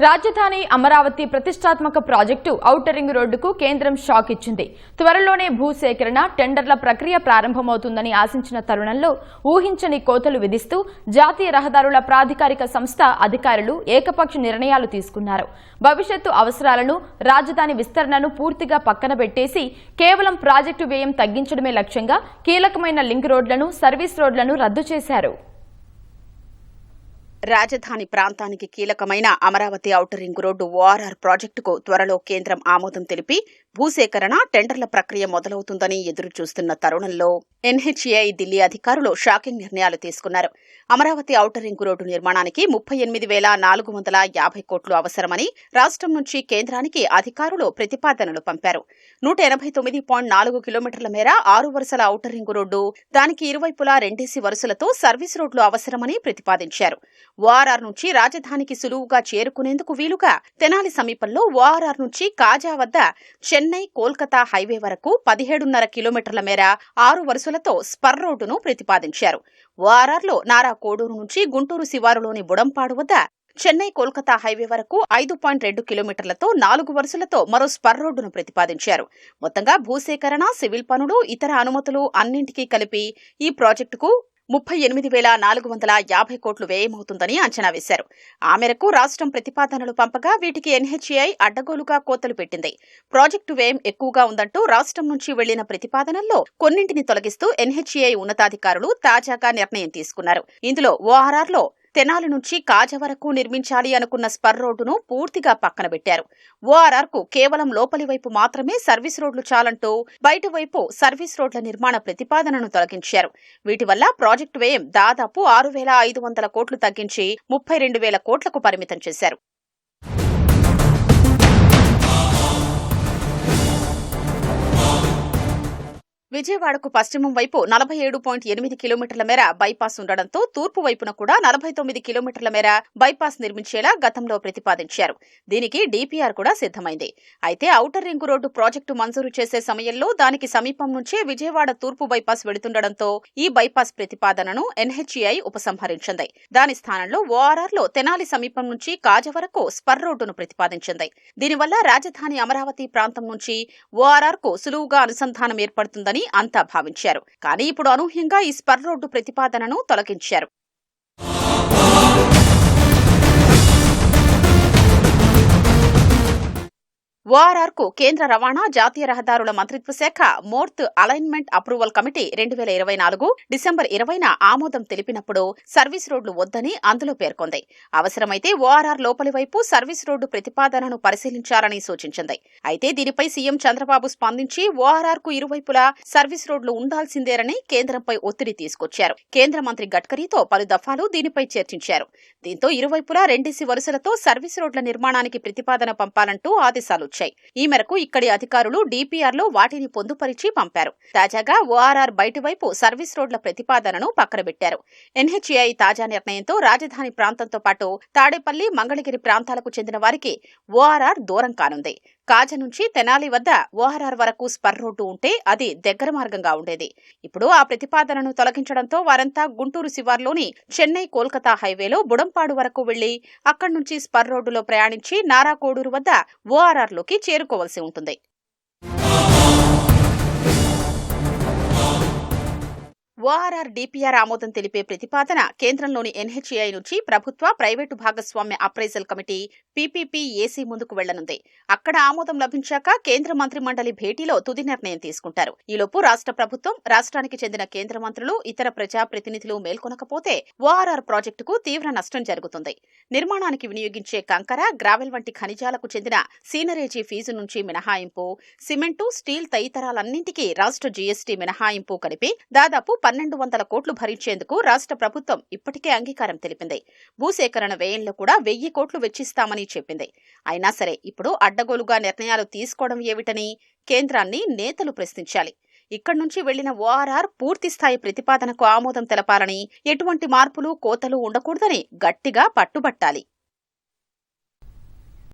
రాజధాని అమరావతి ప్రతిష్టాత్మక project outer ring రోడ్డుకు కేంద్రం షాక్ ఇచ్చింది. త్వరలోనే భూసేకరణ, టెండర్ల ప్రక్రియ ప్రారంభమవుతుందని ఆశించిన తరుణంలో ఊహించని కోతలు విధిస్తూ జాతీయ రహదారుల ప్రాధికారిక సంస్థ అధికారులు ఏకపక్ష నిర్ణయాలు తీసుకున్నారు. భవిష్యత్తు అవసరాలను, రాజధాని విస్తరణను పూర్తిగా పక్కన పెట్టేసి కేవలం ప్రాజెక్టు వ్యయం తగ్గించడమే లక్ష్యంగా కీలకమైన లింక్ రోడ్లను, సర్వీస్ రోడ్లను రద్దు చేశారు. రాజధాని ప్రాంతానికి కీలకమైన Amaravati outer ring road ORR ప్రాజెక్టుకు త్వరలో కేంద్రం ఆమోదం తెలిపి భూసేకరణ, టెండర్ల ప్రక్రియ మొదలవుతుందని ఎదురు చూస్తున్న తరుణంలో ఎన్హెచ్ఏఐ ఢిల్లీ అధికారులు షాకింగ్ నిర్ణయాలు తీసుకున్నారు. అమరావతి ఔటర్ రింగ్ రోడ్డు నిర్మాణానికి 38,450 కోట్లు అవసరమని రాష్ట్రం నుంచి కేంద్రానికి అధికారులు ప్రతిపాదనలు పంపారు. 189.4 కిలోమీటర్ల మేర 6 వరుసల ఔటర్ రింగ్ రోడ్డు, దానికి ఇరువైపులా 2 వరుసలతో సర్వీస్ రోడ్లు అవసరమని ప్రతిపాదించారు. ఓఆర్ఆర్ నుంచి రాజధానికి సులువుగా చేరుకునేందుకు వీలుగా తెనాలి సమీపంలో ఓఆర్ఆర్ నుంచి కాజా వద్ద చెన్నై కోల్కతా హైవే వరకు 17.5 కిలోమీటర్ల మేర 6 వరుసలతో స్పర్ రోడ్డును ప్రతిపాదించారు. ఓఆర్ఆర్లో నారా కోడూరు నుంచి గుంటూరు శివారులోని బుడంపాడు వద్ద చెన్నై కోల్కతా హైవే వరకు 5.2 కిలోమీటర్లతో 4 వరుసలతో మరో స్పర్ రోడ్డును ప్రతిపాదించారు. మొత్తంగా భూసేకరణ, సివిల్ పనులు, ఇతర అనుమతులు అన్నింటికీ కలిపి ఈ ప్రాజెక్టుకు 38,450 కోట్లు వ్యయమవుతుందని అంచనా వేశారు. ఆ మేరకు రాష్ట్రం ప్రతిపాదనలు పంపగా వీటికి ఎన్హెచ్ఏఐ అడ్డగోలుగా కోతలు పెట్టింది. ప్రాజెక్టు వ్యయం ఎక్కువగా ఉందంటూ రాష్ట్రం నుంచి వెళ్లిన ప్రతిపాదనల్లో కొన్నింటిని తొలగిస్తూ ఎన్హెచ్ఏఐ ఉన్నతాధికారులు తాజాగా నిర్ణయం తీసుకున్నారు. ఇందులో ఓఆర్ఆర్లో తెనాలి నుంచి కాజా వరకు నిర్మించాలి అనుకున్న స్పర్ రోడ్డును పూర్తిగా పక్కన పెట్టారు. ఓఆర్ఆర్కు కేవలం లోపలి వైపు మాత్రమే సర్వీస్ రోడ్లు చాలంటూ బయటి వైపు సర్వీస్ రోడ్ల నిర్మాణ ప్రతిపాదనను తొలగించారు. వీటి వల్ల ప్రాజెక్టు వ్యయం దాదాపు 6,500 కోట్లు తగ్గించి 32,000 కోట్లకు పరిమితం చేశారు. విజయవాడకు పశ్చిమం వైపు 47.8 కిలోమీటర్ల మేర బైపాస్ ఉండడంతో తూర్పు వైపున కూడా 49 కిలోమీటర్ల మేర బైపాస్ నిర్మించేలా గతంలో ప్రతిపాదించారు. దీనికి డీపీఆర్ కూడా సిద్ధమైంది. అయితే ఔటర్ రింగ్ రోడ్డు ప్రాజెక్టు మంజూరు చేసే సమయంలో దానికి సమీపం నుంచే విజయవాడ తూర్పు బైపాస్ వెడుతుండడంతో ఈ బైపాస్ ప్రతిపాదనను ఎన్హెచ్ఏఐ ఉపసంహరించింది. దాని స్థానంలో ఓఆర్ఆర్లో తెనాలి సమీపం నుంచి కాజా వరకు స్పర్ రోడ్డును ప్రతిపాదించింది. దీనివల్ల రాజధాని అమరావతి ప్రాంతం నుంచి ఓఆర్ఆర్కు సులువుగా అనుసంధానం ఏర్పడుతుందని అంతా భావించారు. కానీ ఇప్పుడు అనూహ్యంగా ఈ స్పర్ రోడ్డు ప్రతిపాదనను తొలగించారు. ఓఆర్ఆర్కు కేంద్ర రవాణా, జాతీయ రహదారుల మంత్రిత్వ శాఖ MoRTH alignment approval committee 2024 December 20న ఆమోదం తెలిపినప్పుడు సర్వీస్ రోడ్లు వద్దని అందులో పేర్కొంది. అవసరమైతే ఓఆర్ఆర్ లోపలి వైపు సర్వీస్ రోడ్డు ప్రతిపాదనను పరిశీలించాలని సూచించింది. అయితే దీనిపై సీఎం చంద్రబాబు స్పందించి ఓఆర్ఆర్కు ఇరువైపులా సర్వీస్ రోడ్లు ఉండాల్సిందేనని కేంద్రంపై ఒత్తిడి తీసుకొచ్చారు. కేంద్ర మంత్రి గడ్కరీతో పలు దఫాలు దీనిపై చర్చించారు. దీంతో ఇరువైపులా 2 వరుసలతో సర్వీస్ రోడ్ల నిర్మాణానికి ప్రతిపాదన పంపాలంటూ ఆదేశాలు. ఈ మేరకు ఇక్కడి అధికారులు డీపీఆర్లో వాటిని పొందుపరిచి పంపారు. తాజాగా ఓఆర్ఆర్ బయటి వైపు సర్వీస్ రోడ్ల ప్రతిపాదనను పక్కనబెట్టారు. ఎన్హెచ్ఏఐ తాజా నిర్ణయంతో రాజధాని ప్రాంతంతో పాటు తాడేపల్లి, మంగళగిరి ప్రాంతాలకు చెందిన వారికి ఓఆర్ఆర్ దూరం కానుంది. కాజా నుంచి తెనాలి వద్ద ఓఆర్ఆర్ వరకు స్పర్ రోడ్డు ఉంటే అది దగ్గర మార్గంగా ఉండేది. ఇప్పుడు ఆ ప్రతిపాదనను తొలగించడంతో వారంతా గుంటూరు శివార్లోని చెన్నై కోల్కతా హైవేలో బుడంపాడు వరకు వెళ్లి అక్కడి నుంచి స్పర్ రోడ్డులో ప్రయాణించి నారా కోడూరు వద్ద ఓఆర్ఆర్లోకి చేరుకోవాల్సి ఉంటుంది. ఓఆర్ఆర్ డీపీఆర్ ఆమోదం తెలిపే ప్రతిపాదన కేంద్రంలోని ఎన్హెచ్ఏఐ నుంచి ప్రభుత్వ, ప్రైవేటు భాగస్వామ్య అప్రైజల్ కమిటీ పీపీపీఏసీ ముందుకు వెళ్లనుంది. అక్కడ ఆమోదం లభించాక కేంద్ర మంత్రి మండలి భేటీలో తుది నిర్ణయం తీసుకుంటారు. ఈలోపు రాష్ట్ర ప్రభుత్వం, రాష్ట్రానికి చెందిన కేంద్ర మంత్రులు, ఇతర ప్రజాప్రతినిధులు మేల్కొనకపోతే ఓఆర్ఆర్ ప్రాజెక్టుకు తీవ్ర నష్టం జరుగుతుంది. నిర్మాణానికి వినియోగించే కంకర, గ్రావెల్ వంటి ఖనిజాలకు చెందిన సీనరేజీ ఫీజు నుంచి మినహాయింపు, సిమెంటు, స్టీల్ తదితరాలన్నింటికీ రాష్ట్ర జీఎస్టీ మినహాయింపు కలిపి దాదాపు 1,200 కోట్లు భరించేందుకు రాష్ట్ర ప్రభుత్వం ఇప్పటికే అంగీకారం తెలిపింది. భూసేకరణ వ్యయంలో కూడా 1,000 కోట్లు వెచ్చిస్తామని చెప్పింది. అయినా సరే ఇప్పుడు అడ్డగోలుగా నిర్ణయాలు తీసుకోవడం ఏమిటని కేంద్రాన్ని నేతలు ప్రశ్నించాలి. ఇక్కడి నుంచి వెళ్లిన ఓఆర్ఆర్ పూర్తిస్థాయి ప్రతిపాదనకు ఆమోదం తెలపాలని, ఎటువంటి మార్పులు, కోతలు ఉండకూడదని గట్టిగా పట్టుబట్టాలి.